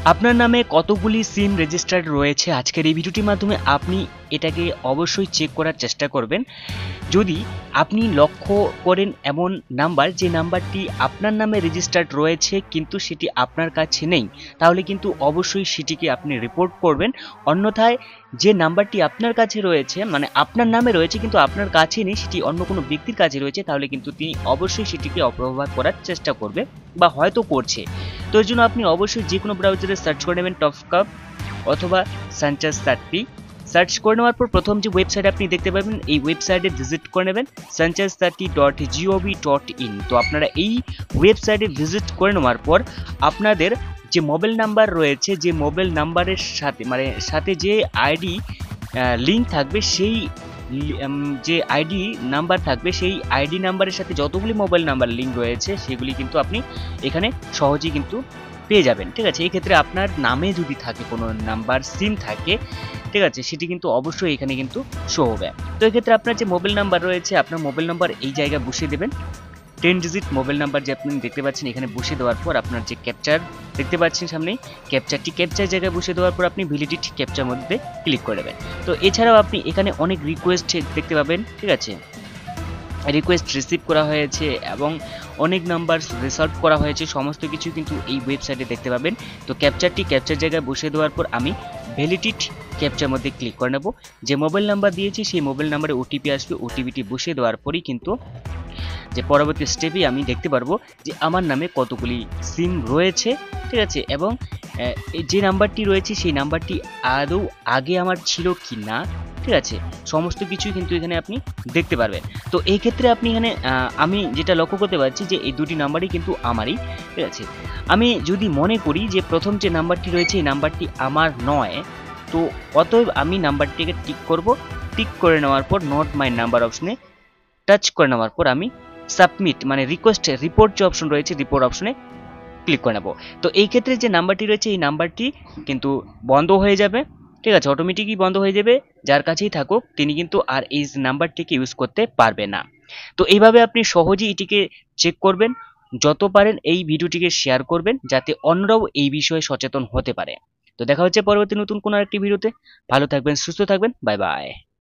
আপনার নামে কতগুলি সিম রেজিস্টার্ড রয়েছে আজকের এই ভিডিওটির মাধ্যমে আপনি এটাকে অবশ্যই চেক করার চেষ্টা করবেন। যদি আপনি লক্ষ্য করেন এমন নাম্বার যে নাম্বারটি আপনার নামে রেজিস্টার্ড রয়েছে কিন্তু সেটি আপনার কাছে নেই, তাহলে কিন্তু অবশ্যই সেটিকে আপনি রিপোর্ট করবেন। অন্যথায় যে নাম্বারটি আপনার কাছে রয়েছে মানে আপনার নামে রয়েছে কিন্তু আপনার কাছে নেই, সেটি অন্য কোনো ব্যক্তির কাছে রয়েছে, তাহলে কিন্তু তিনি অবশ্যই সেটিকে অপব্যবহার করার চেষ্টা করবে বা হয়তো করছে। তো এর জন্য আপনি অবশ্যই যে কোনো ব্রাউজারে সার্চ করে নেবেন টপকাপ অথবা সানচার্জ সার্চপি। সার্চ করে নেওয়ার পর প্রথম যে ওয়েবসাইট আপনি দেখতে পাবেন এই ওয়েবসাইটে ভিজিট করে নেবেন sanchez30.gov.in। তো আপনারা এই ওয়েবসাইটে ভিজিট করে নেওয়ার পর আপনাদের যে মোবাইল নাম্বার রয়েছে, যে মোবাইল নাম্বারের সাথে যে আইডি লিঙ্ক থাকবে, সেই যে আইডি নাম্বার থাকবে সেই আইডি নাম্বারের সাথে যতগুলি মোবাইল নাম্বার লিঙ্ক রয়েছে সেগুলি কিন্তু আপনি এখানে সহজেই কিন্তু পেয়ে যাবেন। ঠিক আছে, এই ক্ষেত্রে আপনার নামে যদি থাকে কোনো নাম্বার সিম থাকে, ঠিক আছে, সেটি কিন্তু অবশ্যই এখানে কিন্তু শো হবে। তো এক্ষেত্রে আপনার যে মোবাইল নাম্বার রয়েছে আপনার মোবাইল নাম্বার এই জায়গায় বসিয়ে দেবেন। 10 ডিজিট মোবাইল নাম্বার যে আপনি দেখতে পাচ্ছেন এখানে বসিয়ে দেওয়ার পর আপনার যে ক্যাপচার দেখতে পাচ্ছেন সামনেই ক্যাপচার জায়গায় বসিয়ে দেওয়ার পর আপনি ভ্যালিডিটি ক্যাপচার মধ্যে ক্লিক করে দেবেন। তো এছাড়াও আপনি এখানে অনেক রিকোয়েস্ট দেখতে পাবেন। ঠিক আছে, রিকোয়েস্ট রিসিভ করা হয়েছে এবং অনেক নাম্বার রিসলভ করা হয়েছে, সমস্ত কিছু কিন্তু এই ওয়েবসাইটে দেখতে পাবেন। তো ক্যাপচার জায়গায় বসিয়ে দেওয়ার পর আমি ভ্যালিডিট ক্যাপচার মধ্যে ক্লিক করে নেব। যে মোবাইল নাম্বার দিয়েছি সেই মোবাইল নাম্বারে ওটিপি আসবে, ওটিপিটি বসিয়ে দেওয়ার পরই কিন্তু যে পরবর্তী স্টেপে আমি দেখতে পারবো যে আমার নামে কতগুলি সিম রয়েছে। ঠিক আছে, এবং যে নাম্বারটি রয়েছে সেই নাম্বারটি আদৌ আগে আমার ছিল কি না, ঠিক আছে, সমস্ত কিছুই কিন্তু এখানে আপনি দেখতে পারবেন। তো এই ক্ষেত্রে আপনি এখানে আমি যেটা লক্ষ্য করতে পারছি যে এই দুটি নাম্বারই কিন্তু আমারই। ঠিক আছে, আমি যদি মনে করি যে প্রথম যে নাম্বারটি রয়েছে এই নাম্বারটি আমার নয়, তো অতএব আমি নাম্বারটিকে টিক করব। টিক করে নেওয়ার পর নট মাই নাম্বার অপশনে টাচ করে নেওয়ার পর আমি সাবমিট মানে রিকোয়েস্ট রিপোর্ট যে অপশন রয়েছে রিপোর্ট অপশনে ক্লিক করে নেব। তো এই ক্ষেত্রে যে নাম্বারটি রয়েছে এই নাম্বারটি কিন্তু বন্ধ হয়ে যাবে। ঠিক আছে, অটোমেটিকই বন্ধ হয়ে যাবে। যার কাছেই থাকুক তিনি কিন্তু আর এই নাম্বারটিকে ইউজ করতে পারবে না। তো এইভাবে আপনি সহজেই এটিকে চেক করবেন। যত পারেন এই ভিডিওটিকে শেয়ার করবেন যাতে অন্যরাও এই বিষয়ে সচেতন হতে পারে। তো দেখা হচ্ছে পরবর্তী নতুন কোনো একটি ভিডিওতে। ভালো থাকবেন, সুস্থ থাকবেন, বাই বাই।